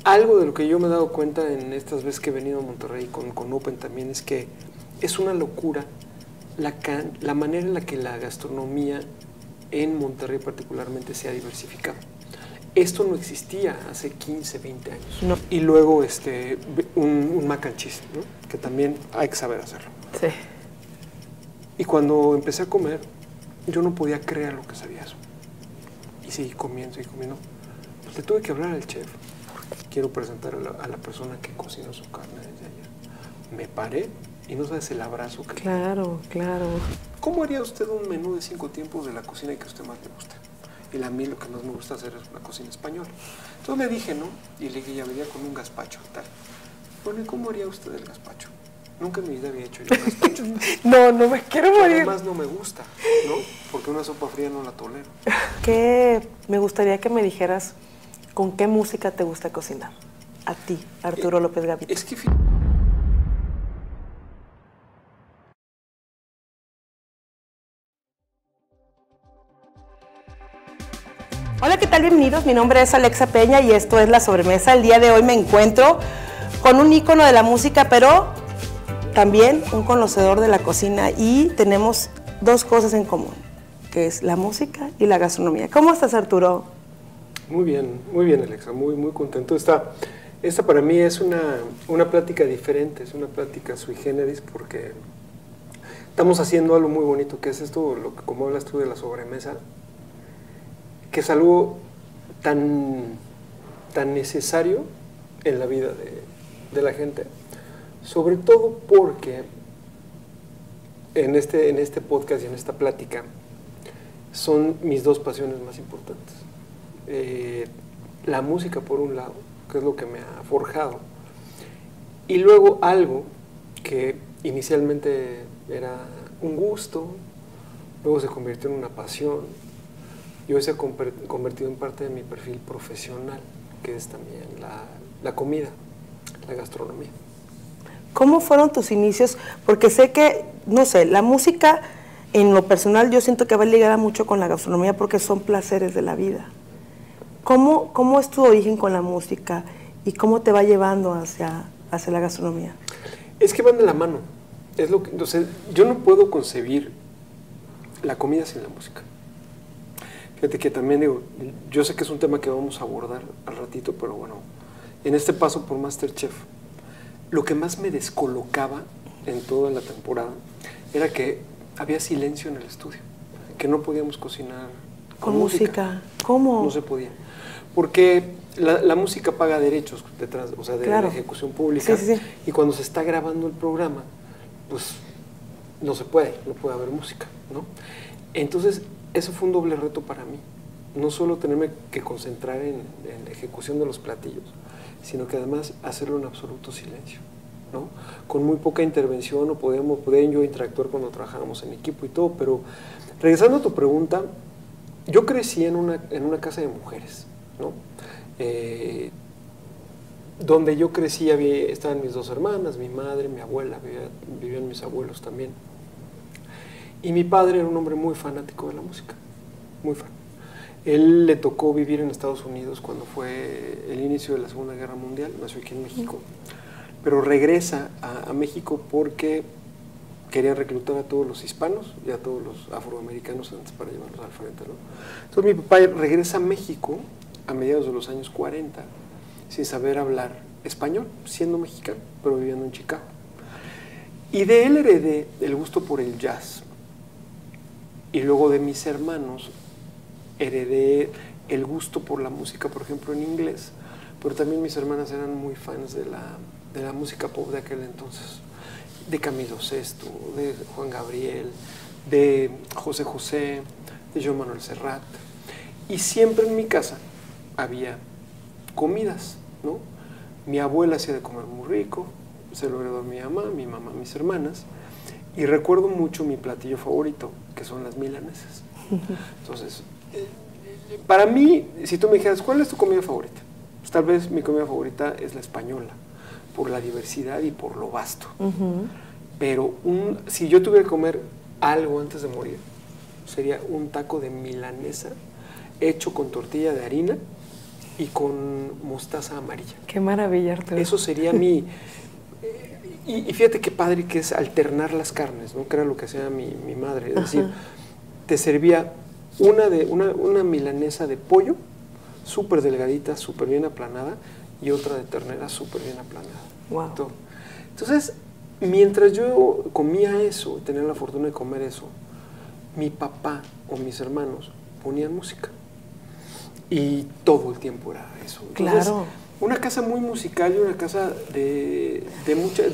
algo de lo que yo me he dado cuenta en estas veces que he venido a Monterrey con Open también es que es una locura la manera en la que la gastronomía en Monterrey particularmente se ha diversificado. Esto no existía hace 15, 20 años. No. Y luego un mac and cheese, ¿no? Que también hay que saber hacerlo. Sí. Y cuando empecé a comer, yo no podía creer lo que sabía eso. Y seguí comiendo. Pues le tuve que hablar al chef. Quiero presentar a la persona que cocinó su carne desde allá. Me paré y no sabes el abrazo que... Claro, claro. ¿Cómo haría usted un menú de 5 tiempos de la cocina que a usted más le gusta? Y a mí lo que más me gusta hacer es la cocina española. Entonces le dije, ¿no? Y le dije, ya venía con un gazpacho, tal. Bueno, ¿y cómo haría usted el gazpacho? Nunca en mi vida había hecho yo un gazpacho. No me quiero morir. Además no me gusta, ¿no? Porque una sopa fría no la tolero. Me gustaría que me dijeras con qué música te gusta cocinar. A ti, Arturo López Gavito. Es que... Hola, ¿qué tal? Bienvenidos. Mi nombre es Alexa Peña y esto es La Sobremesa. El día de hoy me encuentro con un ícono de la música, pero también un conocedor de la cocina, y tenemos dos cosas en común, que es la música y la gastronomía. ¿Cómo estás, Arturo? Muy bien, Alexa. Muy contento. Esta para mí es una plática diferente, es una plática sui generis, porque estamos haciendo algo muy bonito, que es esto, lo que como hablas tú de la sobremesa, que es algo tan necesario en la vida de la gente, sobre todo porque en este podcast y en esta plática son mis dos pasiones más importantes. La música por un lado, que es lo que me ha forjado, y luego algo que inicialmente era un gusto, luego se convirtió en una pasión, y hoy se ha convertido en parte de mi perfil profesional, que es también la comida, la gastronomía. ¿Cómo fueron tus inicios? Porque sé que, no sé, la música en lo personal yo siento que va ligada mucho con la gastronomía porque son placeres de la vida. ¿Cómo es tu origen con la música y cómo te va llevando hacia la gastronomía? Es que van de la mano. O sea, yo no puedo concebir la comida sin la música. Fíjate que también digo, yo sé que es un tema que vamos a abordar al ratito, pero bueno, en este paso por MasterChef, lo que más me descolocaba en toda la temporada era que había silencio en el estudio, que no podíamos cocinar con música. ¿Cómo? No se podía. Porque la música paga derechos detrás, o sea, de la ejecución pública. Sí. Y cuando se está grabando el programa, pues no puede haber música, ¿no? Entonces, eso fue un doble reto para mí. No solo tenerme que concentrar en la ejecución de los platillos, sino que además hacerlo en absoluto silencio, ¿no? Con muy poca intervención, o podía yo interactuar cuando trabajábamos en equipo y todo, pero regresando a tu pregunta, yo crecí en una casa de mujeres, ¿no? Donde yo crecí estaban mis dos hermanas, mi madre, mi abuela, vivían mis abuelos también. Y mi padre era un hombre muy fanático de la música, muy fan. Él le tocó vivir en Estados Unidos cuando fue el inicio de la Segunda Guerra Mundial, nació aquí en México, pero regresa a México porque quería reclutar a todos los hispanos y a todos los afroamericanos antes para llevarlos al frente, ¿no? Entonces mi papá regresa a México a mediados de los años 40 sin saber hablar español, siendo mexicano, pero viviendo en Chicago. Y de él heredé el gusto por el jazz. Y luego de mis hermanos heredé el gusto por la música, por ejemplo, en inglés, pero también mis hermanas eran muy fans de la música pop de aquel entonces, de Camilo Sesto, de Juan Gabriel, de José José, de Joan Manuel Serrat. Y siempre en mi casa había comidas, ¿no? Mi abuela hacía de comer muy rico, se lo heredó a mi mamá a mis hermanas, y recuerdo mucho mi platillo favorito, que son las milanesas. Entonces, para mí, si tú me dijeras, ¿cuál es tu comida favorita? Pues tal vez mi comida favorita es la española, por la diversidad y por lo vasto. Pero si yo tuviera que comer algo antes de morir, sería un taco de milanesa hecho con tortilla de harina y con mostaza amarilla. Qué maravilla, Arturo. Eso sería mi... Y fíjate qué padre que es alternar las carnes, ¿no? Que era lo que hacía mi madre. Es decir, te servía una milanesa de pollo, súper delgadita, súper bien aplanada, y otra de ternera súper bien aplanada. Wow. Entonces, mientras yo comía eso, tenía la fortuna de comer eso, mi papá o mis hermanos ponían música. Y todo el tiempo era eso. Entonces, claro. Una casa muy musical y una casa de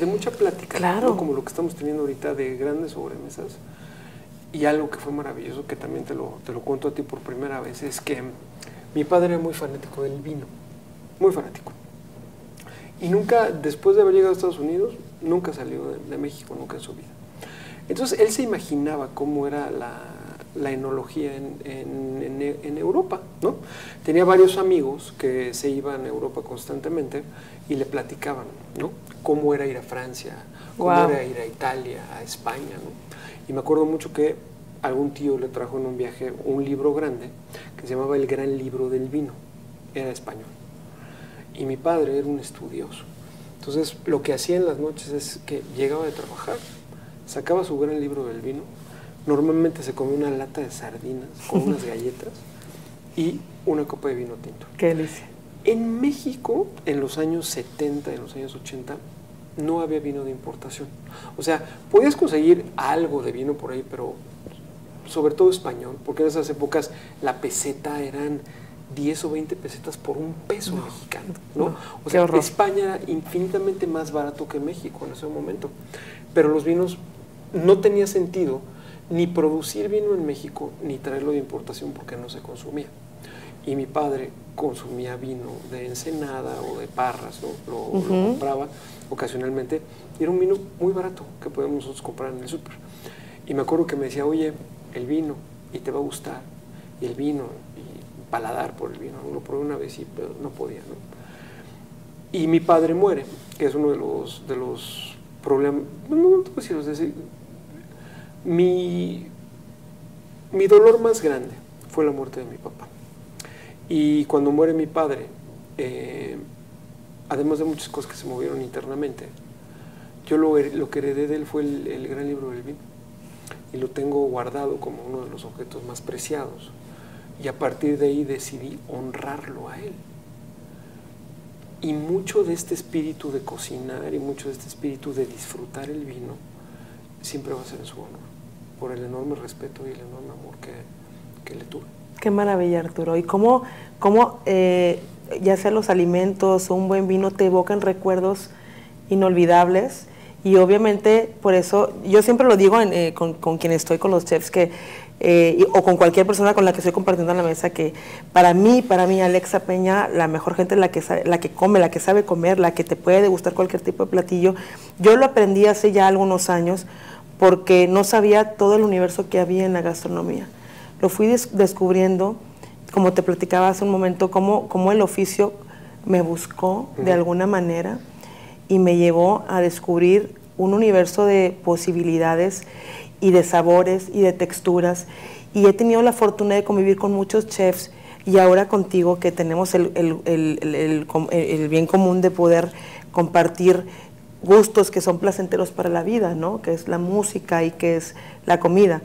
mucha plática, claro. ¿no? Como lo que estamos teniendo ahorita de grandes sobremesas. Y algo que fue maravilloso, que también te lo cuento a ti por primera vez, es que mi padre era muy fanático del vino, muy fanático. Y nunca, después de haber llegado a Estados Unidos, nunca salió de México, nunca en su vida. Entonces él se imaginaba cómo era la enología en Europa, ¿no? Tenía varios amigos que se iban a Europa constantemente y le platicaban, ¿no? Cómo era ir a Francia, cómo era ir a Italia, a España, ¿no? Y me acuerdo mucho que algún tío le trajo en un viaje un libro grande que se llamaba El Gran Libro del Vino, era español. Y mi padre era un estudioso. Entonces lo que hacía en las noches es que llegaba de trabajar, sacaba su Gran Libro del Vino, normalmente se comía una lata de sardinas con unas galletas y una copa de vino tinto. Qué delicia. En México, en los años 70, en los años 80, no había vino de importación. O sea, podías conseguir algo de vino por ahí, pero sobre todo español, porque en esas épocas la peseta eran 10 o 20 pesetas por un peso mexicano, ¿no? O sea, España era infinitamente más barato que México en ese momento. Pero los vinos no tenía sentido ni producir vino en México, ni traerlo de importación porque no se consumía. Y mi padre consumía vino de Ensenada o de Parras, ¿no? Lo compraba ocasionalmente, y era un vino muy barato que podíamos nosotros comprar en el súper. Y me acuerdo que me decía, oye, el vino, y te va a gustar, y el vino, y paladar por el vino. Lo probé una vez y no podía, ¿no? Y mi padre muere, que es uno de los problemas, no te puedo decir, es decir, mi dolor más grande fue la muerte de mi papá. Y cuando muere mi padre, además de muchas cosas que se movieron internamente, yo lo que heredé de él fue el Gran Libro del Vino. Y lo tengo guardado como uno de los objetos más preciados. Y a partir de ahí decidí honrarlo a él. Y mucho de este espíritu de cocinar y mucho de este espíritu de disfrutar el vino siempre va a ser en su honor, por el enorme respeto y el enorme amor que le tuve. Qué maravilla, Arturo. Y cómo ya sea los alimentos o un buen vino te evocan recuerdos inolvidables. Y obviamente, por eso, yo siempre lo digo con quien estoy, con los chefs, o con cualquier persona con la que estoy compartiendo en la mesa, que para mí, Alexa Peña, la mejor gente es la que come, la que sabe comer, la que te puede degustar cualquier tipo de platillo. Yo lo aprendí hace ya algunos años porque no sabía todo el universo que había en la gastronomía. Lo fui descubriendo, como te platicaba hace un momento, cómo el oficio me buscó de alguna manera y me llevó a descubrir un universo de posibilidades y de sabores y de texturas. Y he tenido la fortuna de convivir con muchos chefs y ahora contigo, que tenemos el bien común de poder compartir gustos que son placenteros para la vida, ¿no? Que es la música y que es la comida.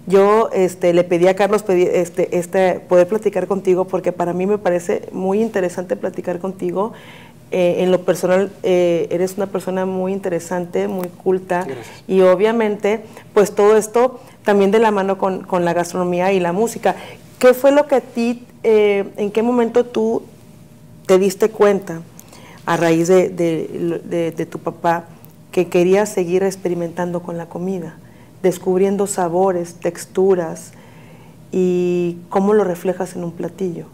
Yo le pedí a Carlos poder platicar contigo porque para mí me parece muy interesante platicar contigo. En lo personal, eres una persona muy interesante, muy culta. Gracias. Y obviamente, pues todo esto también de la mano con la gastronomía y la música. ¿Qué fue lo que a ti, en qué momento tú te diste cuenta, a raíz de tu papá, que querías seguir experimentando con la comida, descubriendo sabores, texturas, y cómo lo reflejas en un platillo?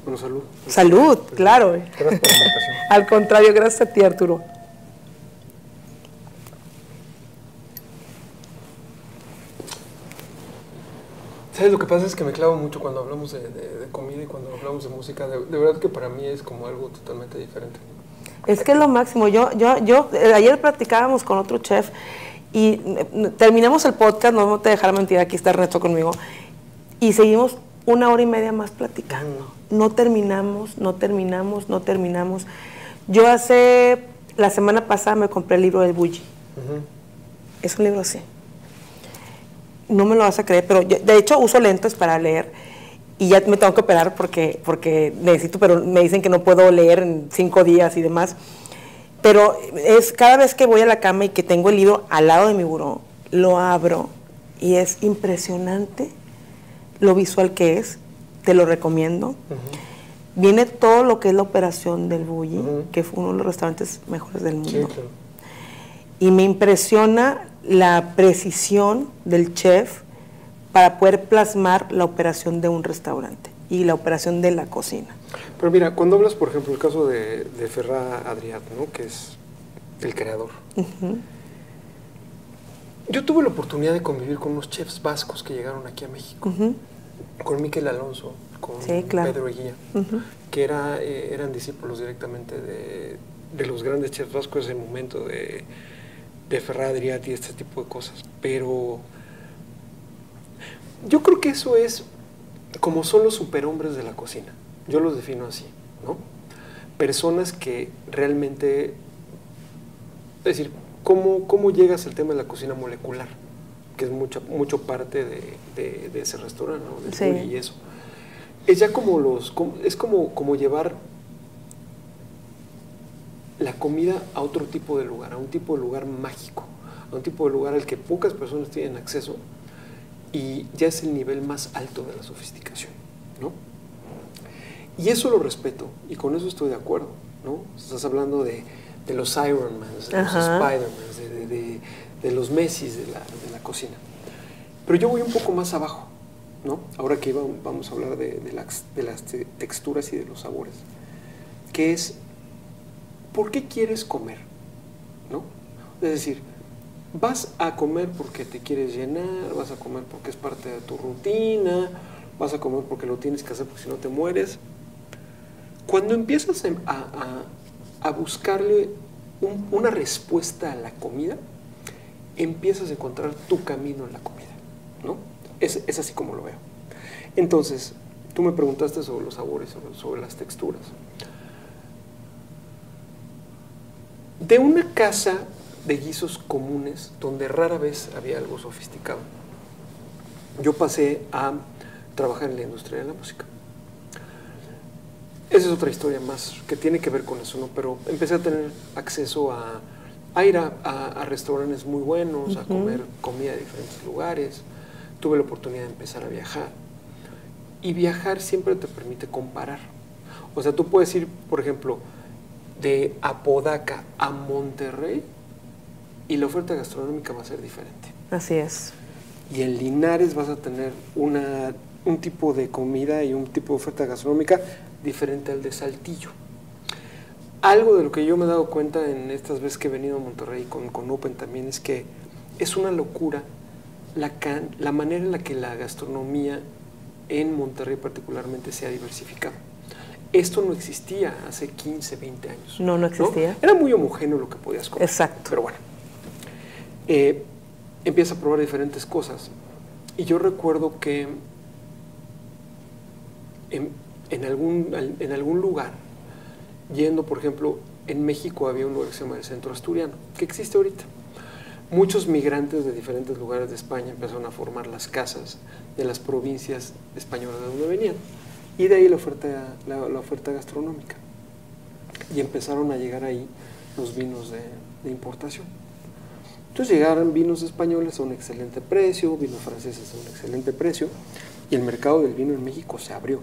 Bueno, salud. Salud, claro. Gracias por la invitación. Al contrario, gracias a ti, Arturo. ¿Sabes? Lo que pasa es que me clavo mucho cuando hablamos de comida y cuando hablamos de música. De verdad que para mí es como algo totalmente diferente. Es que es lo máximo. Ayer platicábamos con otro chef y terminamos el podcast, no te dejaré mentir, aquí está Ernesto conmigo, y seguimos 1 hora y media más platicando. No terminamos. Yo la semana pasada me compré el libro del Bulli. Es un libro así. No me lo vas a creer, pero yo, de hecho uso lentes para leer y ya me tengo que operar porque necesito, pero me dicen que no puedo leer en 5 días y demás. Pero es cada vez que voy a la cama y que tengo el libro al lado de mi buró, lo abro y es impresionante lo visual que es. Te lo recomiendo. Viene todo lo que es la operación del Bulli, que fue uno de los restaurantes mejores del mundo. Sí, claro. Y me impresiona la precisión del chef para poder plasmar la operación de un restaurante y la operación de la cocina. Pero mira, cuando hablas, por ejemplo, el caso de Ferran Adrià, ¿no?, que es el creador. Yo tuve la oportunidad de convivir con unos chefs vascos que llegaron aquí a México. Con Miquel Alonso, con Pedro Eguía, que eran discípulos directamente de los grandes chefs vascos en ese momento, de Ferran Adrià y este tipo de cosas. Pero yo creo que eso es como son los superhombres de la cocina. Yo los defino así, ¿no? Personas que realmente, es decir, ¿cómo llegas al tema de la cocina molecular? Que es mucho parte de ese restaurante, ¿no? Del Bulli y eso. Es ya como llevar la comida a otro tipo de lugar, a un tipo de lugar mágico, a un tipo de lugar al que pocas personas tienen acceso, y ya es el nivel más alto de la sofisticación, ¿no? Y eso lo respeto, y con eso estoy de acuerdo, ¿no? Estás hablando de los Ironmans, de los Spidermans, de los Messis de la cocina. Pero yo voy un poco más abajo, ¿no? Ahora que vamos a hablar de las texturas y de los sabores, que es, ¿por qué quieres comer? ¿No? Es decir, vas a comer porque te quieres llenar, vas a comer porque es parte de tu rutina, vas a comer porque lo tienes que hacer porque si no te mueres. Cuando empiezas a buscarle una respuesta a la comida, empiezas a encontrar tu camino en la comida, ¿no? Es así como lo veo. Entonces, tú me preguntaste sobre los sabores, sobre las texturas. De una casa de guisos comunes, donde rara vez había algo sofisticado, yo pasé a trabajar en la industria de la música. Esa es otra historia más que tiene que ver con eso, ¿no? Pero empecé a tener acceso a ir a restaurantes muy buenos, a comer comida de diferentes lugares. Tuve la oportunidad de empezar a viajar. Y viajar siempre te permite comparar. O sea, tú puedes ir, por ejemplo, de Apodaca a Monterrey y la oferta gastronómica va a ser diferente. Así es. Y en Linares vas a tener un tipo de comida y un tipo de oferta gastronómica diferente al de Saltillo. Algo de lo que yo me he dado cuenta en estas veces que he venido a Monterrey con Open también es que es una locura la manera en la que la gastronomía en Monterrey particularmente se ha diversificado. Esto no existía hace 15, 20 años. No existía. ¿No? Era muy homogéneo lo que podías comer. Exacto. Pero bueno, empieza a probar diferentes cosas. Y yo recuerdo que en algún lugar, yendo, por ejemplo, en México había un lugar que se llama el Centro Asturiano, que existe ahorita. Muchos migrantes de diferentes lugares de España empezaron a formar las casas de las provincias españolas de donde venían. Y de ahí la oferta gastronómica. Y empezaron a llegar ahí los vinos de importación. Entonces llegaron vinos españoles a un excelente precio, vinos franceses a un excelente precio, y el mercado del vino en México se abrió.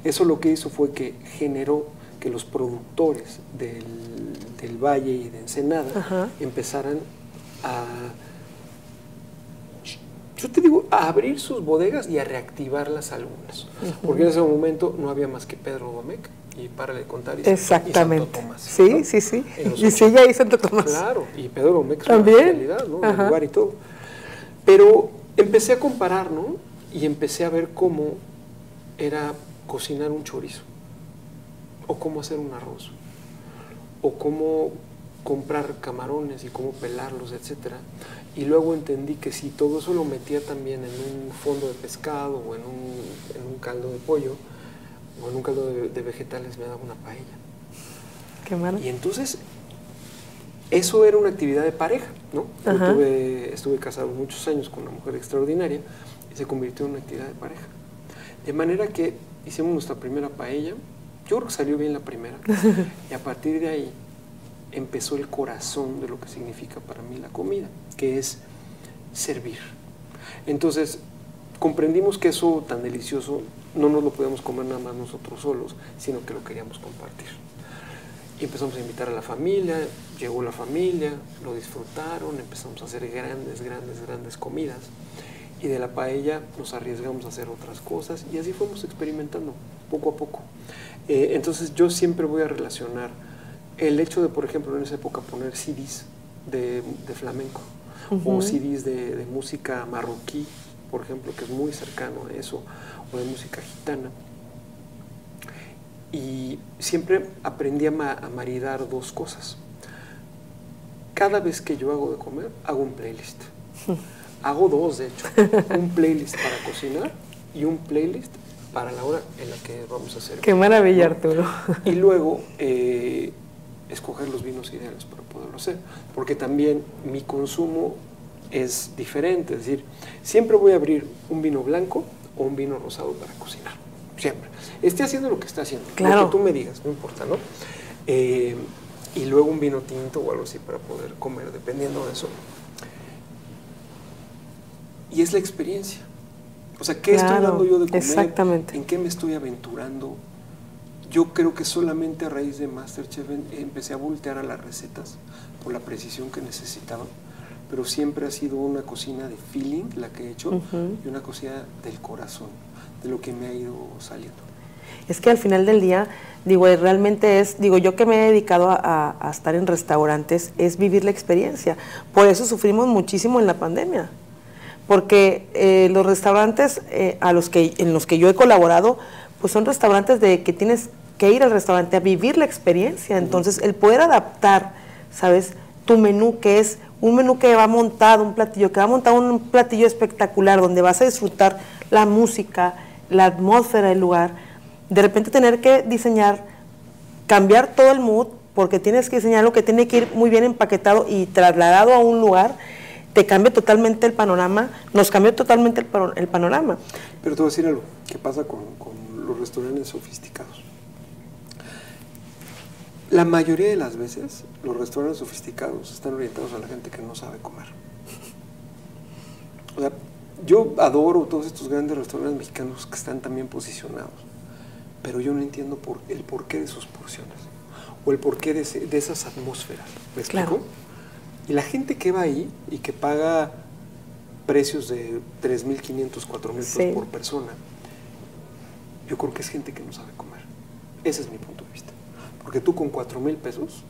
Eso lo que hizo fue que generó que los productores del Valle y de Ensenada empezaran a abrir sus bodegas y a reactivarlas algunas. Porque en ese momento no había más que Pedro Domecq y párale de contar. Exactamente. Y Santo Tomás, sí, ¿no? Sí. Y sí, ya hizo Santo Tomás. Claro, y Pedro Domecq es ¿también? Una realidad, ¿no? El lugar y todo. Pero empecé a comparar, ¿no? Y empecé a ver cómo era cocinar un chorizo, o cómo hacer un arroz, o cómo comprar camarones y cómo pelarlos, etcétera. Y luego entendí que si todo eso lo metía también en un fondo de pescado o en un caldo de pollo o en un caldo de vegetales, me daba una paella. Qué malo. Y entonces, eso era una actividad de pareja, ¿no? Yo estuve casado muchos años con una mujer extraordinaria y se convirtió en una actividad de pareja. De manera que hicimos nuestra primera paella. Yo creo que salió bien la primera. Y a partir de ahí empezó el corazón de lo que significa para mí la comida, que es servir. Entonces, comprendimos que eso tan delicioso no nos lo podíamos comer nada más nosotros solos, sino que lo queríamos compartir. Y empezamos a invitar a la familia, llegó la familia, lo disfrutaron, empezamos a hacer grandes comidas. Y de la paella nos arriesgamos a hacer otras cosas y así fuimos experimentando poco a poco. Entonces yo siempre voy a relacionar el hecho de, por ejemplo, en esa época poner CDs de flamenco o CDs de música marroquí, por ejemplo, que es muy cercano a eso, o de música gitana. Y siempre aprendí a maridar dos cosas. Cada vez que yo hago de comer, hago un playlist. Hago dos, de hecho. Un playlist para cocinar y un playlist para la hora en la que vamos a hacer. ¡Qué maravilla, ¿no? Arturo! Y luego escoger los vinos ideales para poderlo hacer. Porque también mi consumo es diferente. Es decir, siempre voy a abrir un vino blanco o un vino rosado para cocinar. Siempre. Esté haciendo lo que esté haciendo. Claro. Lo que tú me digas, no importa, ¿no? Y luego un vino tinto o algo así para poder comer, dependiendo de eso. Y es la experiencia. O sea, ¿qué estoy dando yo de comer? Exactamente. ¿En qué me estoy aventurando? Yo creo que solamente a raíz de MasterChef empecé a voltear a las recetas por la precisión que necesitaba, pero siempre ha sido una cocina de feeling la que he hecho y una cocina del corazón, de lo que me ha ido saliendo. Es que al final del día, digo, realmente es, digo, yo que me he dedicado a estar en restaurantes, es vivir la experiencia. Por eso sufrimos muchísimo en la pandemia. Porque los restaurantes en los que yo he colaborado, pues son restaurantes de que tienes que ir al restaurante a vivir la experiencia. Entonces, el poder adaptar, ¿sabes? Tu menú, que es un menú que va montado, un platillo espectacular, donde vas a disfrutar la música, la atmósfera del lugar. De repente tener que diseñar, cambiar todo el mood, porque tienes que diseñar lo que tiene que ir muy bien empaquetado y trasladado a un lugar, te cambia totalmente el panorama, nos cambió totalmente el panorama. Pero te voy a decir algo, ¿qué pasa con los restaurantes sofisticados? La mayoría de las veces, los restaurantes sofisticados están orientados a la gente que no sabe comer. O sea, yo adoro todos estos grandes restaurantes mexicanos que están tan bien posicionados, pero yo no entiendo el porqué de sus porciones, o el porqué de esas atmósferas. ¿Me explico? Claro. Y la gente que va ahí y que paga precios de 3,500, 4,000 pesos por persona, yo creo que es gente que no sabe comer. Ese es mi punto de vista. Porque tú con 4,000 pesos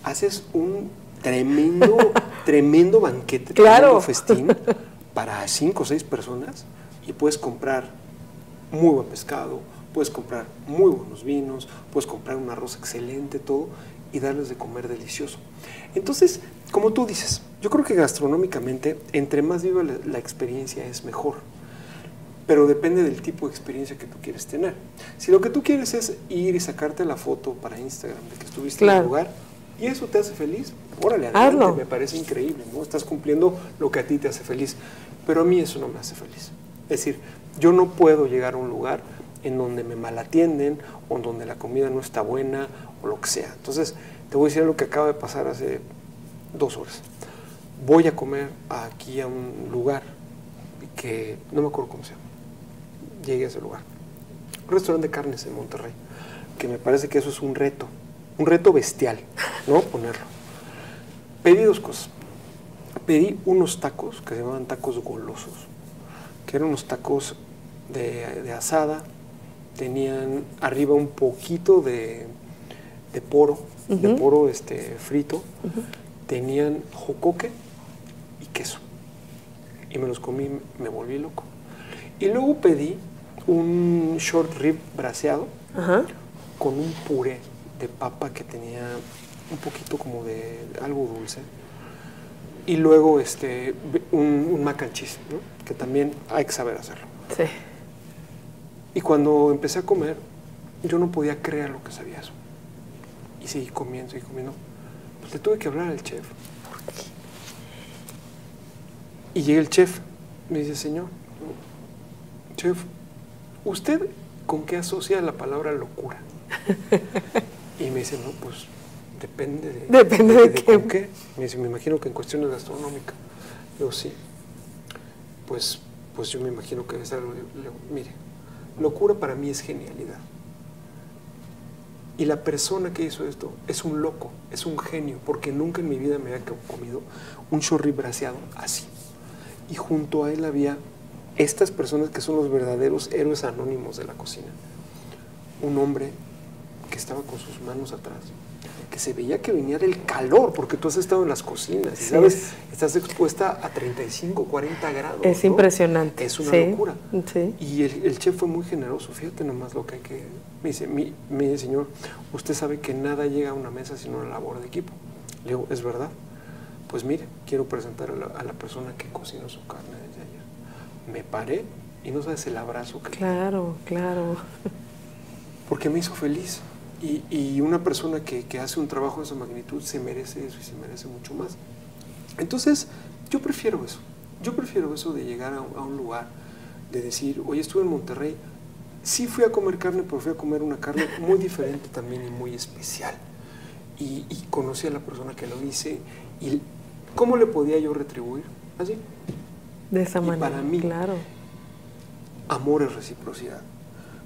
haces un tremendo banquete, tremendo festín para 5 o 6 personas y puedes comprar muy buen pescado, puedes comprar muy buenos vinos, puedes comprar un arroz excelente, todo, y darles de comer delicioso. Entonces, como tú dices, yo creo que gastronómicamente, entre más viva la experiencia es mejor, pero depende del tipo de experiencia que tú quieres tener. Si lo que tú quieres es ir y sacarte la foto para Instagram de que estuviste en el lugar, y eso te hace feliz, órale, adelante, me parece increíble, ¿no? Estás cumpliendo lo que a ti te hace feliz, pero a mí eso no me hace feliz. Es decir, yo no puedo llegar a un lugar en donde me malatienden o en donde la comida no está buena o lo que sea. Entonces, te voy a decir lo que acaba de pasar hace 2 horas. Voy a comer aquí a un lugar que no me acuerdo cómo se llama. Llegué a ese lugar. Un restaurante de carnes en Monterrey, que me parece que eso es un reto bestial, ¿no? Ponerlo. Pedí 2 cosas. Pedí unos tacos que se llamaban tacos golosos, que eran unos tacos de asada, tenían arriba un poquito de poro, frito, tenían jocoque y queso. Y me los comí, me volví loco. Y luego pedí un short rib braseado con un puré de papa que tenía un poquito como de algo dulce. Y luego un mac and cheese, ¿no? Que también hay que saber hacerlo. Sí. Y cuando empecé a comer, yo no podía creer lo que sabía eso. Y seguí comiendo. Pues le tuve que hablar al chef. Y llega el chef, me dice, señor, chef, ¿usted con qué asocia la palabra locura? Y me dice, no, pues depende de qué. ¿Con qué? Me dice, me imagino que en cuestiones gastronómicas. Yo sí. Pues yo me imagino que es algo. Mire, locura para mí es genialidad. Y la persona que hizo esto es un loco, es un genio, porque nunca en mi vida me había comido un chorri braseado así. Y junto a él había estas personas que son los verdaderos héroes anónimos de la cocina. Un hombre que estaba con sus manos atrás, que se veía que venía del calor, porque tú has estado en las cocinas, y Sí, sabes, estás expuesta a 35, 40 grados. Es ¿no? impresionante. Es una sí, locura. Sí. Y el chef fue muy generoso, fíjate nomás lo que hay que... Me dice, señor, usted sabe que nada llega a una mesa sino una labor de equipo. Le digo, ¿es verdad? Pues mire, quiero presentar a la persona que cocinó su carne desde ayer. Me paré y no sabes el abrazo que... Claro. Porque me hizo feliz. Y una persona que hace un trabajo de esa magnitud se merece eso y se merece mucho más. Entonces, yo prefiero eso. Yo prefiero eso de llegar a un lugar, de decir, oye, estuve en Monterrey, sí fui a comer carne, pero fui a comer una carne muy diferente también y muy especial. Y conocí a la persona que lo hice. ¿Y cómo le podía yo retribuir? Así. De esa manera, para mí, claro. Amor es reciprocidad.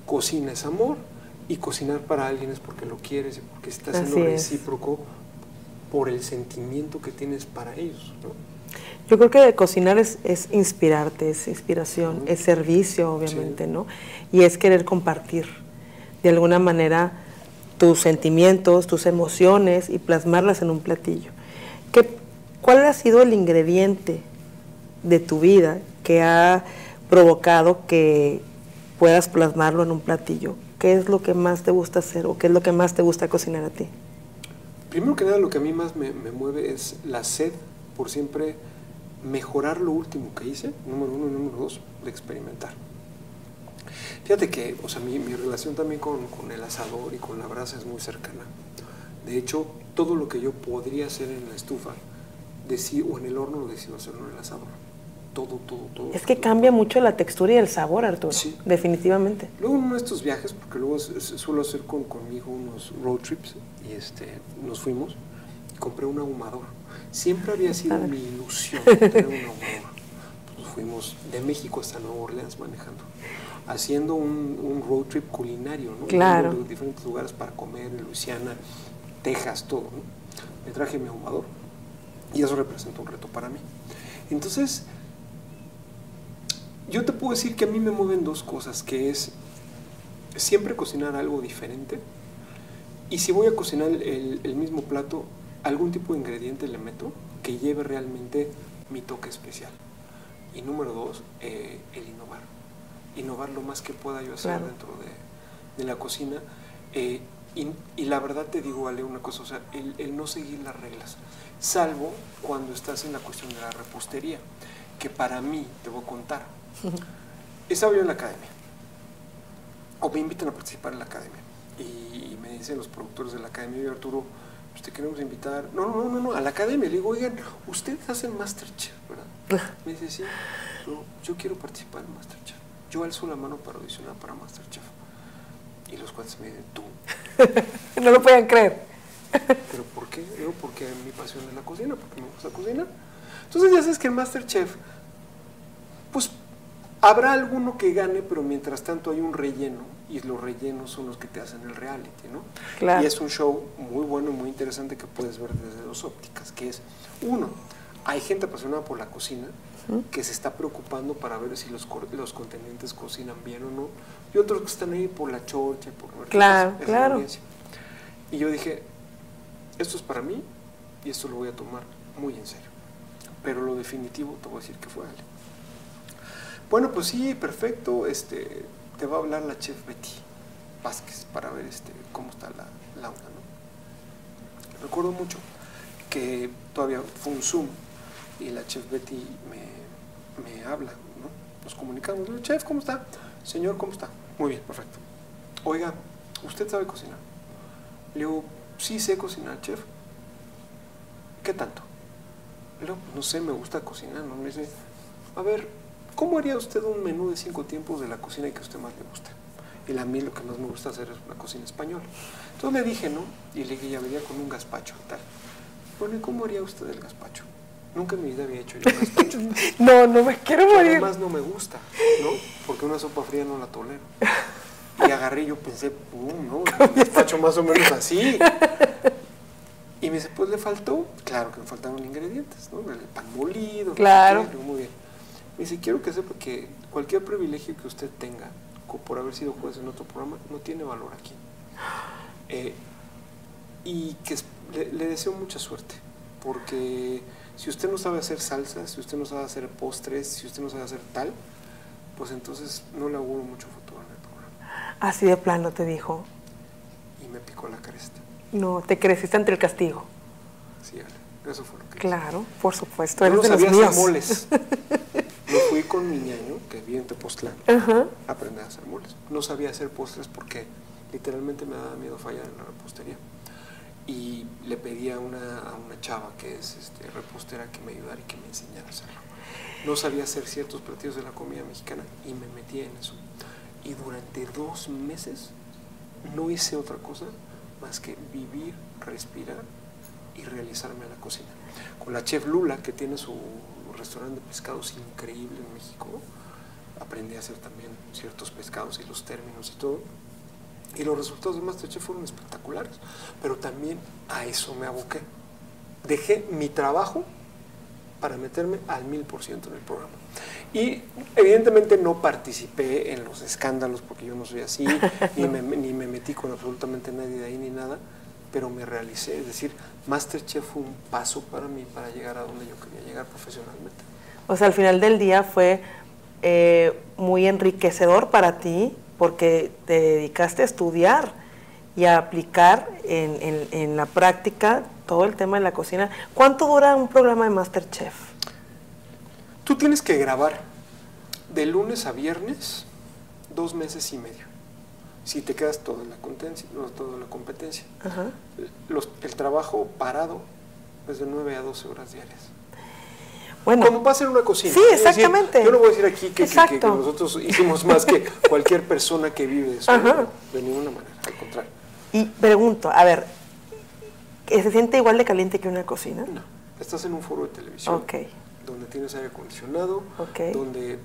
Cocina es amor. Y cocinar para alguien es porque lo quieres y porque estás siendo recíproco por el sentimiento que tienes para ellos, ¿no? Yo creo que cocinar es inspirarte, es inspiración, es servicio, obviamente, ¿no? Y es querer compartir de alguna manera tus sentimientos, tus emociones y plasmarlas en un platillo. ¿Cuál ha sido el ingrediente de tu vida que ha provocado que puedas plasmarlo en un platillo? ¿Qué es lo que más te gusta hacer o qué es lo que más te gusta cocinar a ti? Primero que nada, lo que a mí más me mueve es la sed por siempre mejorar lo último que hice, número 1 y número 2, de experimentar. Fíjate que, o sea, mi relación también con el asador y con la brasa es muy cercana. De hecho, todo lo que yo podría hacer en la estufa o en el horno lo decido hacerlo en el asador. Todo. Es que cambia mucho la textura y el sabor, Arturo, sí. Definitivamente. Luego en uno de estos viajes, porque luego suelo hacer con mi hijo unos road trips, y nos fuimos, y compré un ahumador. Siempre había sido mi ilusión tener un ahumador. Pues fuimos de México hasta Nueva Orleans manejando, haciendo un road trip culinario, ¿no? Claro. De diferentes lugares para comer, en Luisiana, Texas, todo, ¿no? Me traje mi ahumador y eso representa un reto para mí. Entonces, yo te puedo decir que a mí me mueven dos cosas, que es siempre cocinar algo diferente, y si voy a cocinar el mismo plato, algún tipo de ingrediente le meto que lleve realmente mi toque especial. Y número 2, el innovar lo más que pueda yo hacer dentro de la cocina. Y la verdad te digo, Ale, una cosa, o sea, el no seguir las reglas, salvo cuando estás en la cuestión de la repostería, que para mí, te voy a contar, estaba yo en la academia, o me invitan a participar en la academia, y me dicen los productores de la academia, yo, Arturo, pues te queremos invitar, no, a la academia. Le digo, oigan, ustedes hacen Masterchef, ¿verdad? Me dice, sí, yo quiero participar en Masterchef, yo alzo la mano para audicionar para Masterchef. Y los cuates me dicen, tú. No lo pueden creer. ¿Pero por qué? Digo, porque mi pasión es la cocina, porque me gusta cocinar. Entonces ya sabes que en Masterchef, pues habrá alguno que gane, pero mientras tanto hay un relleno, y los rellenos son los que te hacen el reality, ¿no? Claro. Y es un show muy bueno y muy interesante que puedes ver desde dos ópticas, que es, uno, hay gente apasionada por la cocina, que se está preocupando para ver si los contendientes cocinan bien o no, y otros que están ahí por la chorcha y por ver claro. Y yo dije, esto es para mí y esto lo voy a tomar muy en serio, pero lo definitivo te voy a decir que fue Ale. Bueno, pues sí, perfecto, te va a hablar la chef Betty Vázquez para ver cómo está la onda, ¿no? Recuerdo mucho que todavía fue un Zoom y la chef Betty me habla, ¿no? Nos comunicamos. Le digo, chef, ¿cómo está? Señor, ¿cómo está? Muy bien, perfecto. Oiga, ¿usted sabe cocinar? Le digo, sí sé cocinar, chef. ¿Qué tanto? Le digo, no sé, me gusta cocinar, ¿no? Me dice, a ver, ¿cómo haría usted un menú de 5 tiempos de la cocina que a usted más le gusta? Y a mí lo que más me gusta hacer es una cocina española. Entonces le dije, ¿no? Y le dije, ya venía con un gazpacho y tal. Bueno, ¿y cómo haría usted el gazpacho? Nunca en mi vida había hecho yo un gazpacho. No, no me quiero morir. Además no me gusta, ¿no? Porque una sopa fría no la tolero. Y agarré y yo pensé, no, el gazpacho más o menos así. Y me dice, pues le faltó, claro que me faltaron ingredientes, ¿no? El pan molido. Claro. Muy bien. Me dice, quiero que sepa que cualquier privilegio que usted tenga por haber sido juez en otro programa no tiene valor aquí. Y que le deseo mucha suerte, porque si usted no sabe hacer salsas, si usted no sabe hacer postres, si usted no sabe hacer tal, pues entonces no le auguro mucho futuro en el programa. Así de plano te dijo. Y me picó la cresta. No, te creciste ante el castigo. Sí, Ale, eso fue lo que Claro, hice. Por supuesto, yo eres no de los sabía míos. hacer moles. Me fui con mi ñaño, que vive en Tepoztlán, a aprender a hacer moles. No sabía hacer postres porque literalmente me daba miedo fallar en la repostería. Y le pedí a una chava que es repostera que me ayudara y que me enseñara a hacerlo. No sabía hacer ciertos platillos de la comida mexicana y me metí en eso. Y durante 2 meses no hice otra cosa más que vivir, respirar y realizarme a la cocina. Con la chef Lula, que tiene su restaurante de pescados increíble en México, aprendí a hacer también ciertos pescados y los términos y todo. Y los resultados de MasterChef fueron espectaculares, pero también a eso me aboqué. Dejé mi trabajo para meterme al 1000% en el programa. Y evidentemente no participé en los escándalos, porque yo no soy así, ni me metí con absolutamente nadie de ahí ni nada, pero me realicé. Es decir, MasterChef fue un paso para mí para llegar a donde yo quería llegar profesionalmente. O sea, al final del día fue muy enriquecedor para ti, porque te dedicaste a estudiar y a aplicar en la práctica todo el tema de la cocina. ¿Cuánto dura un programa de MasterChef? Tú tienes que grabar de lunes a viernes 2 meses y medio. Si te quedas toda la competencia. Ajá. El trabajo parado es de 9 a 12 horas diarias. Bueno, como pasa en una cocina. Sí, exactamente. Decir, yo no voy a decir aquí que nosotros hicimos más que cualquier persona que vive eso. De ninguna manera, al contrario. Y pregunto, a ver, ¿se siente igual de caliente que una cocina? No, estás en un foro de televisión. Okay. Donde tienes aire acondicionado, okay. Donde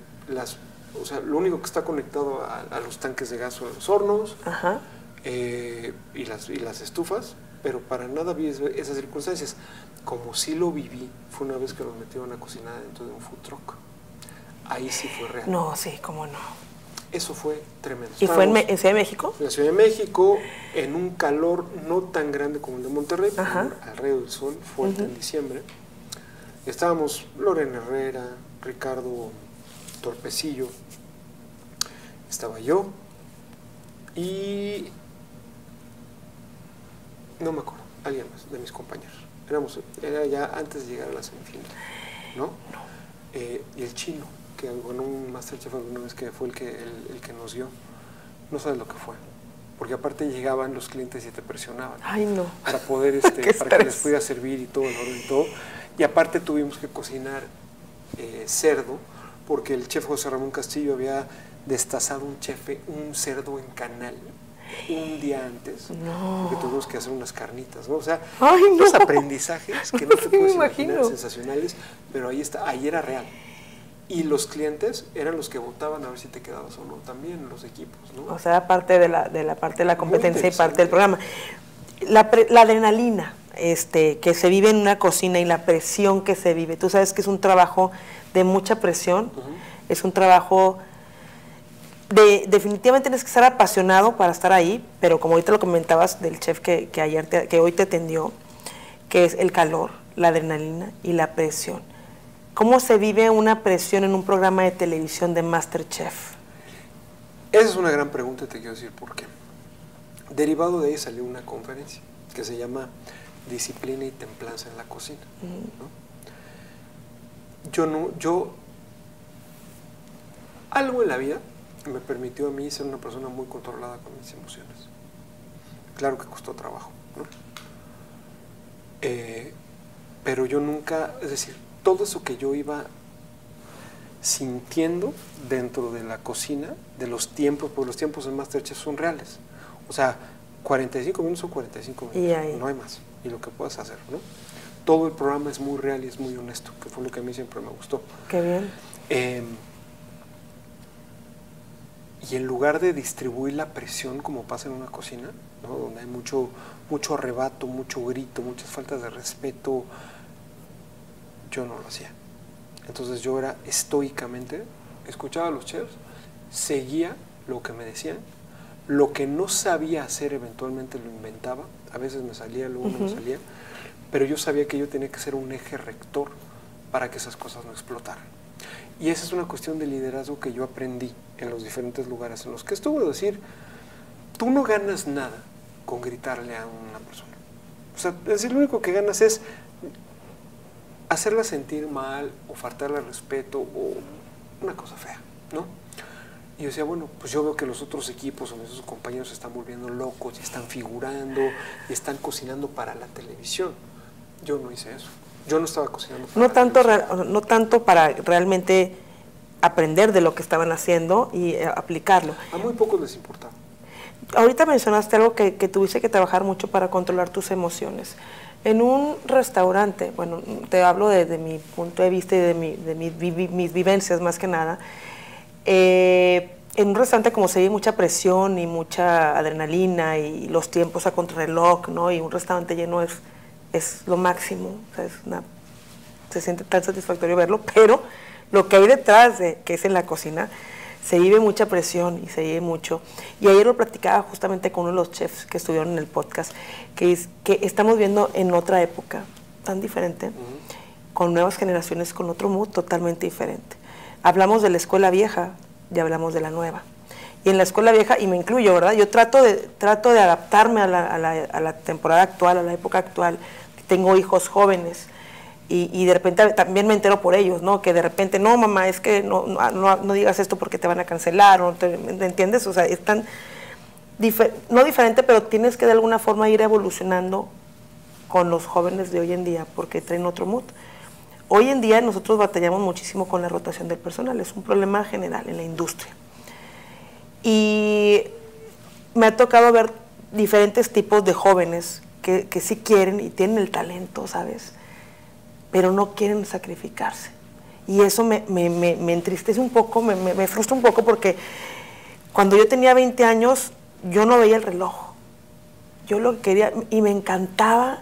lo único que está conectado a los tanques de gas o a los hornos, ajá. Y las estufas, pero para nada vi esas circunstancias. Como sí lo viví, fue una vez que nos metieron a cocinar dentro de un food truck. Ahí sí fue real. No, sí, cómo no. Eso fue tremendo. ¿Y fue en Ciudad de México? En la Ciudad de México, en un calor no tan grande como el de Monterrey, alrededor del sol, fuerte en diciembre. Estábamos Lorena Herrera, Ricardo Torpecillo, estaba yo y no me acuerdo, alguien más de mis compañeros. Era ya antes de llegar a la semifinal, ¿no? Y el chino, que ganó un MasterChef alguna vez, que fue el que nos dio, no sabes lo que fue. Porque aparte llegaban los clientes y te presionaban. Ay, no. Para poder, para que les pudiera servir y todo, el orden y todo. Y aparte tuvimos que cocinar cerdo, porque el chef José Ramón Castillo había destazado un cerdo en canal un día antes, porque tuvimos que hacer unas carnitas, ¿no? O sea, los aprendizajes que no te puedes imaginar, sensacionales, pero ahí era real. Y los clientes eran los que votaban a ver si te quedabas o no, también los equipos, ¿no? O sea, parte de la competencia y parte del programa. La adrenalina que se vive en una cocina y la presión que se vive, tú sabes que es un trabajo de mucha presión, es un trabajo definitivamente tienes que estar apasionado para estar ahí, pero como ahorita lo comentabas del chef que hoy te atendió, que es el calor, la adrenalina y la presión. ¿Cómo se vive una presión en un programa de televisión de MasterChef? Esa es una gran pregunta y te quiero decir por qué. Derivado de ahí salió una conferencia que se llama disciplina y templanza en la cocina, ¿no? Algo en la vida me permitió a mí ser una persona muy controlada con mis emociones. Claro que costó trabajo, ¿no? Pero yo nunca, es decir, todo eso que yo iba sintiendo dentro de la cocina, de los tiempos, porque los tiempos en MasterChef son reales. O sea, 45 minutos son 45 minutos, no hay más, y lo que puedas hacer, ¿no? Todo el programa es muy real y es muy honesto, que fue lo que a mí siempre me gustó. Qué bien. Y en lugar de distribuir la presión como pasa en una cocina, ¿no? Donde hay mucho arrebato, mucho grito, muchas faltas de respeto, yo no lo hacía. Entonces yo era estoicamente, escuchaba a los chefs, seguía lo que me decían, lo que no sabía hacer eventualmente lo inventaba, a veces me salía, luego no me salía, pero yo sabía que yo tenía que ser un eje rector para que esas cosas no explotaran. Y esa es una cuestión de liderazgo que yo aprendí en los diferentes lugares en los que estuve. Es decir, tú no ganas nada con gritarle a una persona. O sea, es decir, lo único que ganas es hacerla sentir mal o faltarle respeto o una cosa fea, ¿no? Y yo decía, bueno, pues yo veo que los otros equipos o nuestros compañeros se están volviendo locos y están figurando y están cocinando para la televisión. Yo no hice eso. Yo no estaba cocinando para no tanto para realmente aprender de lo que estaban haciendo y aplicarlo. A muy pocos les importaba. Ahorita mencionaste algo que tuviste que trabajar mucho para controlar tus emociones. En un restaurante, bueno, te hablo de mi punto de vista y de mis vivencias más que nada, en un restaurante como se ve mucha presión y mucha adrenalina y los tiempos a contrarreloj, ¿no? Y un restaurante lleno es lo máximo, o sea, se siente tan satisfactorio verlo, pero lo que hay detrás que es en la cocina, se vive mucha presión y se vive mucho. Y ayer lo platicaba justamente con uno de los chefs que estuvieron en el podcast, que es que estamos viendo en otra época tan diferente, con nuevas generaciones, con otro mood totalmente diferente. Hablamos de la escuela vieja y hablamos de la nueva. Y en la escuela vieja, y me incluyo, ¿verdad? Yo trato de adaptarme a la temporada actual, a la época actual. Tengo hijos jóvenes y de repente también me entero por ellos, ¿no? Que de repente, no, mamá, es que no digas esto porque te van a cancelar, ¿me entiendes? O sea, es tan, no diferente, pero tienes que de alguna forma ir evolucionando con los jóvenes de hoy en día porque traen otro mood. Hoy en día nosotros batallamos muchísimo con la rotación del personal, es un problema general en la industria. Y me ha tocado ver diferentes tipos de jóvenes que sí quieren y tienen el talento, ¿sabes? Pero no quieren sacrificarse. Y eso me entristece un poco, me frustra un poco porque cuando yo tenía 20 años yo no veía el reloj. Yo lo que quería, y me encantaba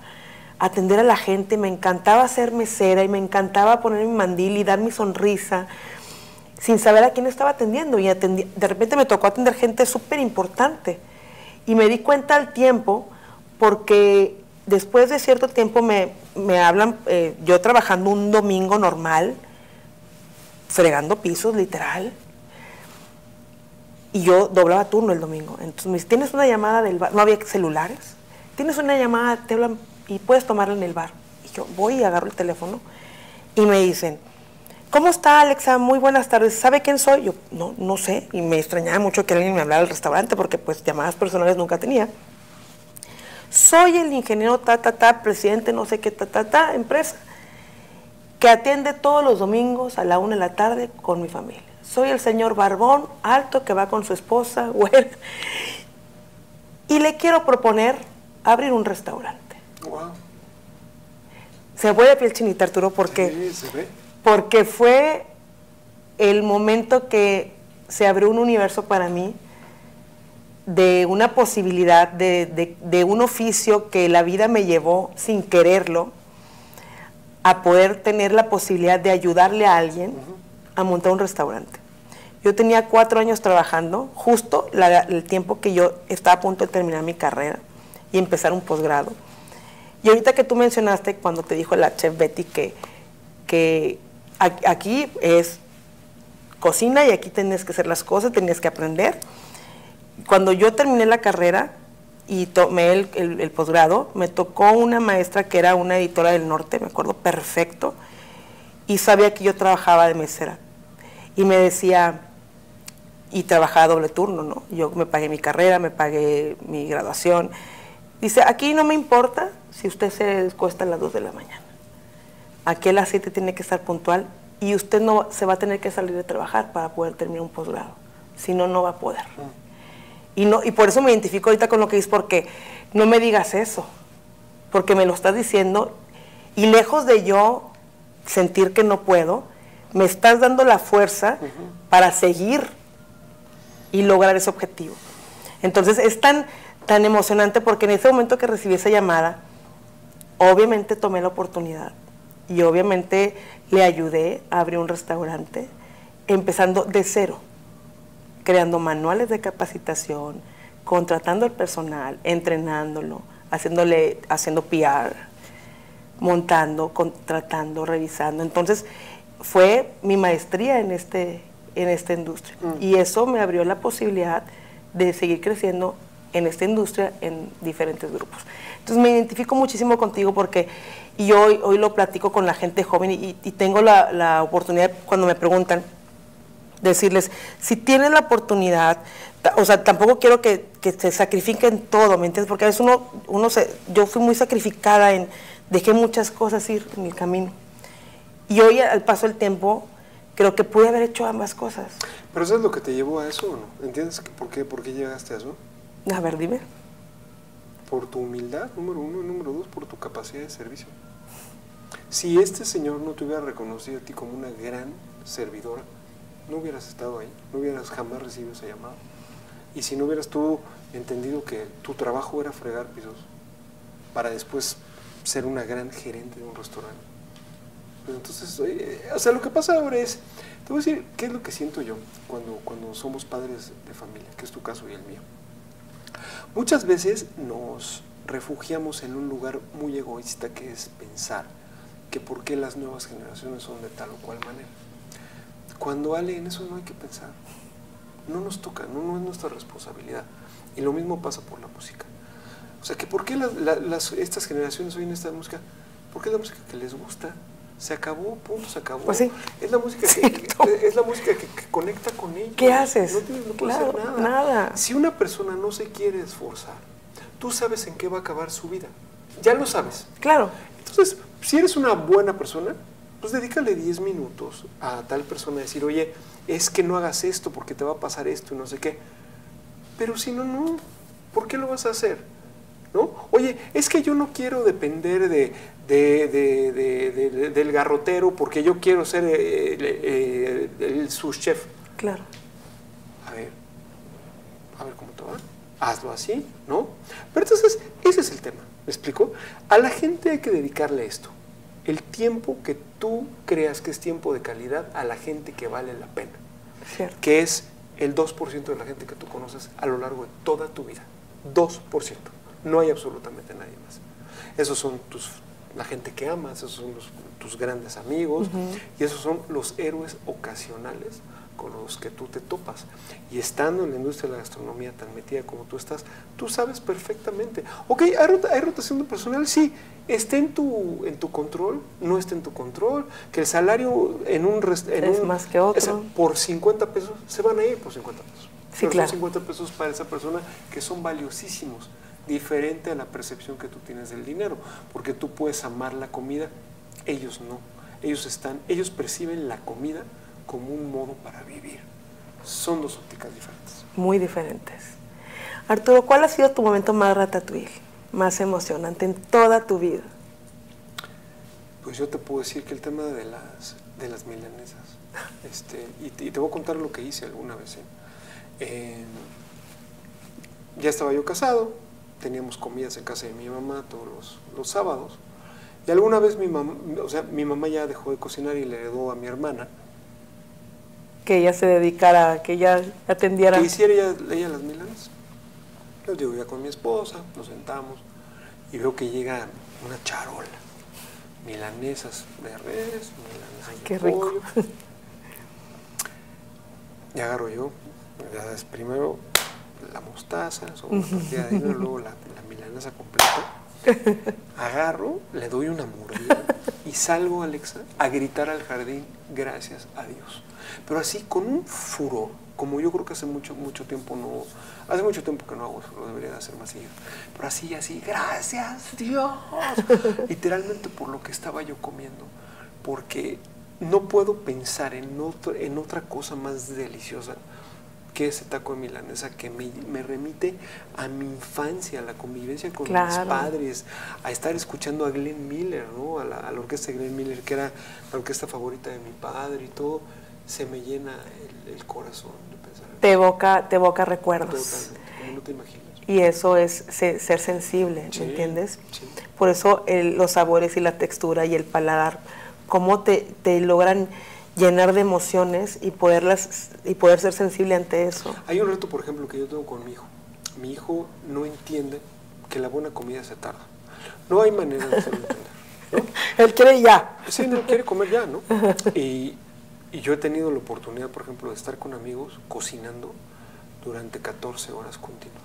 atender a la gente, me encantaba ser mesera y me encantaba poner mi mandil y dar mi sonrisa sin saber a quién estaba atendiendo. Y de repente me tocó atender gente súper importante. Y me di cuenta al tiempo porque después de cierto tiempo me hablan, yo trabajando un domingo normal, fregando pisos, literal, y yo doblaba turno el domingo. Entonces me dice, ¿tienes una llamada del bar? No había celulares. ¿Tienes una llamada? Te hablan y puedes tomarla en el bar. Y yo voy y agarro el teléfono y me dicen, ¿cómo está, Alexa? Muy buenas tardes. ¿Sabe quién soy? Yo, no sé. Y me extrañaba mucho que alguien me hablara del restaurante porque pues llamadas personales nunca tenía. Soy el ingeniero presidente no sé qué empresa que atiende todos los domingos a la 1 de la tarde con mi familia. Soy el señor barbón, alto, que va con su esposa, güey. Y le quiero proponer abrir un restaurante. Wow. Se me pone la piel chinita, Arturo, porque, sí, se ve. Porque fue el momento que se abrió un universo para mí de una posibilidad, de un oficio que la vida me llevó sin quererlo a poder tener la posibilidad de ayudarle a alguien a montar un restaurante. Yo tenía 4 años trabajando, justo el tiempo que yo estaba a punto de terminar mi carrera y empezar un posgrado. Y ahorita que tú mencionaste, cuando te dijo la chef Betty que aquí es cocina y aquí tenías que hacer las cosas, tenías que aprender. Cuando yo terminé la carrera, y tomé el posgrado. Me tocó una maestra que era una editora del norte, me acuerdo perfecto, y sabía que yo trabajaba de mesera. Y me decía, y trabajaba doble turno, ¿no? Yo me pagué mi carrera, me pagué mi graduación. Dice, aquí no me importa si usted se cuesta a las 2 de la mañana. Aquí a las 7 tiene que estar puntual y usted no se va a tener que salir de trabajar para poder terminar un posgrado. Si no, no va a poder. Y por eso me identifico ahorita con lo que dices, porque no me digas eso, porque me lo estás diciendo y lejos de yo sentir que no puedo, me estás dando la fuerza para seguir y lograr ese objetivo. Entonces es tan emocionante porque en ese momento que recibí esa llamada, obviamente tomé la oportunidad y obviamente le ayudé a abrir un restaurante, empezando de cero, creando manuales de capacitación, contratando al personal, entrenándolo, haciendo PR, montando, contratando, revisando. Entonces fue mi maestría en esta industria y eso me abrió la posibilidad de seguir creciendo en esta industria en diferentes grupos. Entonces me identifico muchísimo contigo porque yo hoy lo platico con la gente joven y tengo la oportunidad cuando me preguntan decirles, si tienes la oportunidad, o sea, tampoco quiero que se sacrifiquen todo, ¿me entiendes? Porque a veces yo fui muy sacrificada, dejé muchas cosas ir en el camino. Y hoy, al paso del tiempo, creo que pude haber hecho ambas cosas. ¿Pero eso es lo que te llevó a eso o no? ¿Entiendes por qué llegaste a eso? A ver, dime. Por tu humildad, número uno, y número dos, por tu capacidad de servicio. Si este señor no te hubiera reconocido a ti como una gran servidora, no hubieras estado ahí, no hubieras jamás recibido esa llamada. Y si no hubieras tú entendido que tu trabajo era fregar pisos para después ser una gran gerente de un restaurante. Pues entonces, o sea, lo que pasa ahora es, te voy a decir qué es lo que siento yo cuando somos padres de familia, que es tu caso y el mío. Muchas veces nos refugiamos en un lugar muy egoísta que es pensar que por qué las nuevas generaciones son de tal o cual manera. Cuando Ale, en eso no hay que pensar. No nos toca, no es nuestra responsabilidad. Y lo mismo pasa por la música. O sea, que por qué estas generaciones oyen esta música, porque es la música que les gusta. Se acabó, punto, se acabó. Pues sí. Es la música que conecta con ellos. ¿Qué haces? No puedes hacer nada. Nada. Si una persona no se quiere esforzar, tú sabes en qué va a acabar su vida. Ya lo sabes. Claro. Entonces, si eres una buena persona, pues dedícale 10 minutos a tal persona a decir, oye, es que no hagas esto porque te va a pasar esto y no sé qué. Pero si no, ¿por qué lo vas a hacer? ¿No? Oye, es que yo no quiero depender del garrotero porque yo quiero ser el sous chef. Claro. A ver cómo te va. Hazlo así, ¿no? Pero entonces, ese es el tema. ¿Me explico? A la gente hay que dedicarle esto. El tiempo que tú creas que es tiempo de calidad a la gente que vale la pena. Cierto. Que es el 2% de la gente que tú conoces a lo largo de toda tu vida. 2%. No hay absolutamente nadie más. Esos son la gente que amas, esos son tus grandes amigos, y esos son los héroes ocasionales con los que tú te topas. Y estando en la industria de la gastronomía tan metida como tú estás, tú sabes perfectamente. Ok, hay rotación de personal, sí, esté en tu control, no esté en tu control, que el salario es más que otro. Por 50 pesos, se van a ir por 50 pesos. Sí, pero claro. son 50 pesos para esa persona que son valiosísimos, diferente a la percepción que tú tienes del dinero, porque tú puedes amar la comida, ellos no. Ellos perciben la comida como un modo para vivir. Son dos ópticas diferentes. Muy diferentes. Arturo, ¿cuál ha sido tu momento más ratatouille, más emocionante en toda tu vida? Pues yo te puedo decir que el tema de las milanesas, y te voy a contar lo que hice alguna vez. Ya estaba yo casado, teníamos comidas en casa de mi mamá todos los sábados, y alguna vez mi mamá ya dejó de cocinar y le heredó a mi hermana. Que ella se dedicara, que ella atendiera. Que hiciera ella las milanesas. Yo llego ya con mi esposa, nos sentamos y veo que llega una charola. Milanesas de res, milanesas Qué de pollo. rico. Y agarro yo, primero la mostaza, sobre una tortilla de harina, luego la milanesa completa. Agarro, le doy una mordida y salgo, Alexa, a gritar al jardín, gracias a Dios. Pero así, con un furor, como yo creo que hace mucho tiempo que no hago eso, lo debería de hacer más seguido. Pero así, gracias Dios. Literalmente por lo que estaba yo comiendo. Porque no puedo pensar en otra cosa más deliciosa que ese taco de milanesa que me remite a mi infancia, a la convivencia con mis padres, a estar escuchando a Glenn Miller, ¿no? a la orquesta de Glenn Miller, que era la orquesta favorita de mi padre y todo. Se me llena el corazón de pensar. Te evoca recuerdos. Totalmente, como no te imaginas. Y eso es ser sensible, ¿me entiendes? Sí. Por eso los sabores y la textura y el paladar, cómo te logran llenar de emociones y poder ser sensible ante eso. Hay un reto, por ejemplo, que yo tengo con mi hijo. Mi hijo no entiende que la buena comida se tarda. No hay manera de hacerlo entender, ¿no? Él quiere ya. Sí, no quiere comer ya, ¿no? Y yo he tenido la oportunidad, por ejemplo, de estar con amigos cocinando durante 14 horas continuas.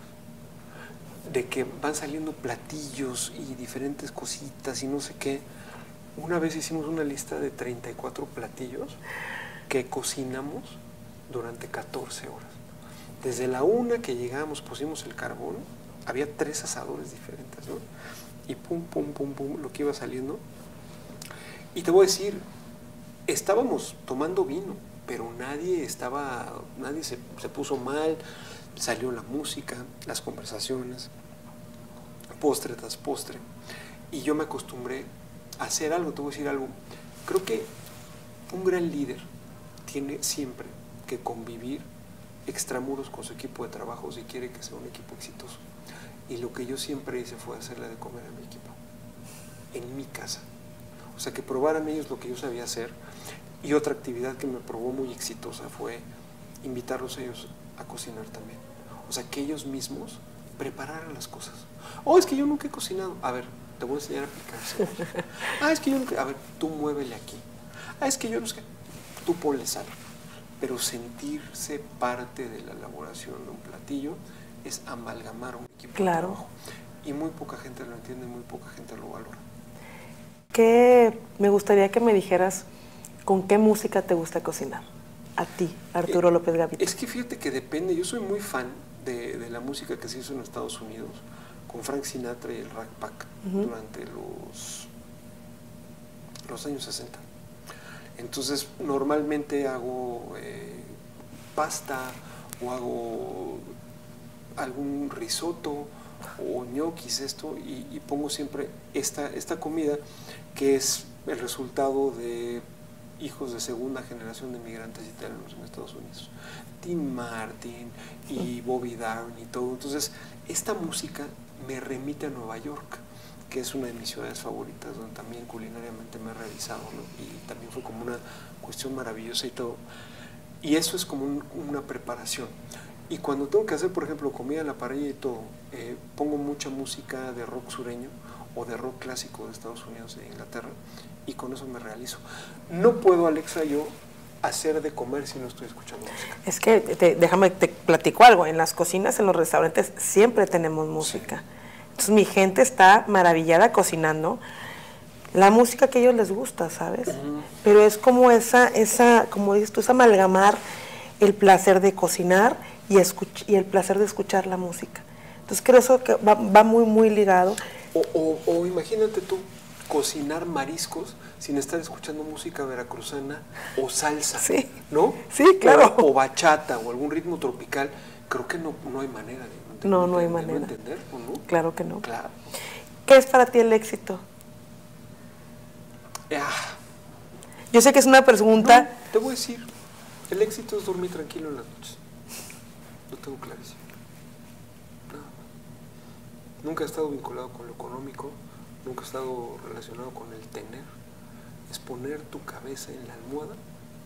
De que van saliendo platillos y diferentes cositas y no sé qué. Una vez hicimos una lista de 34 platillos que cocinamos durante 14 horas. Desde la 1 que llegamos, pusimos el carbón, había 3 asadores diferentes, ¿no? Y pum, pum, pum, pum, lo que iba saliendo. Y te voy a decir, estábamos tomando vino, pero nadie se puso mal, salió la música, las conversaciones, postre tras postre. Y yo me acostumbré a hacer algo, te voy a decir algo. Creo que un gran líder tiene siempre que convivir extramuros con su equipo de trabajo si quiere que sea un equipo exitoso. Y lo que yo siempre hice fue hacerle de comer a mi equipo, en mi casa. O sea, que probaran ellos lo que yo sabía hacer. Y otra actividad que me probó muy exitosa fue invitarlos a ellos a cocinar también. O sea, que ellos mismos prepararan las cosas. Es que yo nunca he cocinado. A ver, te voy a enseñar a picar cebolla. Es que yo nunca... A ver, tú muévele aquí. Es que yo no sé... Tú ponle sal. Pero sentirse parte de la elaboración de un platillo es amalgamar un equipo de trabajo. Y muy poca gente lo entiende, muy poca gente lo valora. Me gustaría que me dijeras con qué música te gusta cocinar. A ti, Arturo López Gavito. Es que fíjate que depende. Yo soy muy fan de la música que se hizo en Estados Unidos con Frank Sinatra y el Rat Pack durante los años 60. Entonces, normalmente hago pasta o hago algún risotto o ñoquis y pongo siempre esta comida que es el resultado de hijos de segunda generación de migrantes italianos en Estados Unidos. Dean Martin y Bobby Darin y todo. Entonces, esta música me remite a Nueva York, que es una de mis ciudades favoritas, donde también culinariamente me he realizado, ¿no? Y también fue como una cuestión maravillosa y todo. Y eso es como una preparación. Y cuando tengo que hacer, por ejemplo, comida a la parrilla y todo, pongo mucha música de rock sureño o de rock clásico de Estados Unidos e Inglaterra, y con eso me realizo. No puedo, Alexa, yo hacer de comer si no estoy escuchando música. Es que, déjame, te platico algo, en las cocinas, en los restaurantes, siempre tenemos música. Sí. Entonces mi gente está maravillada cocinando la música que a ellos les gusta, ¿sabes? Pero es como esa, como dices tú, es amalgamar el placer de cocinar y el placer de escuchar la música. Entonces creo eso que va muy, muy ligado. O imagínate tú, cocinar mariscos sin estar escuchando música veracruzana o salsa, sí, ¿no? Sí, claro. O bachata o algún ritmo tropical. Creo que no hay manera no hay manera. De entender, ¿no? Claro que no. Claro. ¿Qué es para ti el éxito? Yo sé que es una pregunta... No, te voy a decir, el éxito es dormir tranquilo en las noches. Lo tengo clarísimo. No. Nunca he estado vinculado con lo económico, nunca he estado relacionado con el tener. Es poner tu cabeza en la almohada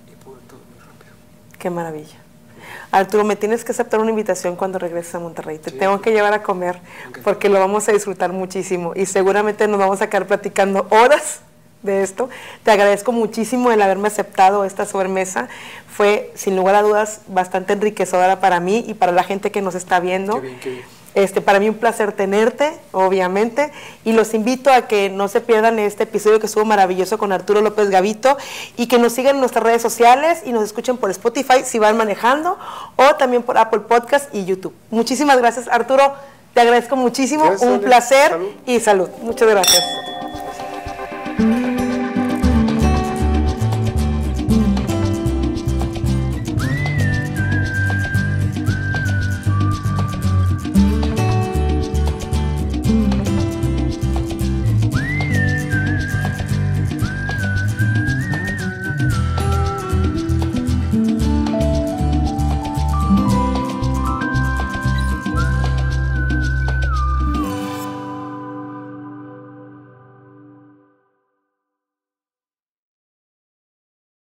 y poder dormir rápido. Qué maravilla. Arturo, me tienes que aceptar una invitación cuando regreses a Monterrey. Te tengo que llevar a comer porque lo vamos a disfrutar muchísimo y seguramente nos vamos a quedar platicando horas de esto. Te agradezco muchísimo el haberme aceptado esta sobremesa. Fue, sin lugar a dudas, bastante enriquecedora para mí y para la gente que nos está viendo. Qué bien, qué bien. Para mí un placer tenerte, obviamente, y los invito a que no se pierdan este episodio que estuvo maravilloso con Arturo López Gavito y que nos sigan en nuestras redes sociales y nos escuchen por Spotify si van manejando o también por Apple Podcast y YouTube. Muchísimas gracias, Arturo, te agradezco muchísimo, Gracias, un Ale. placer Salud. y salud. Muchas gracias.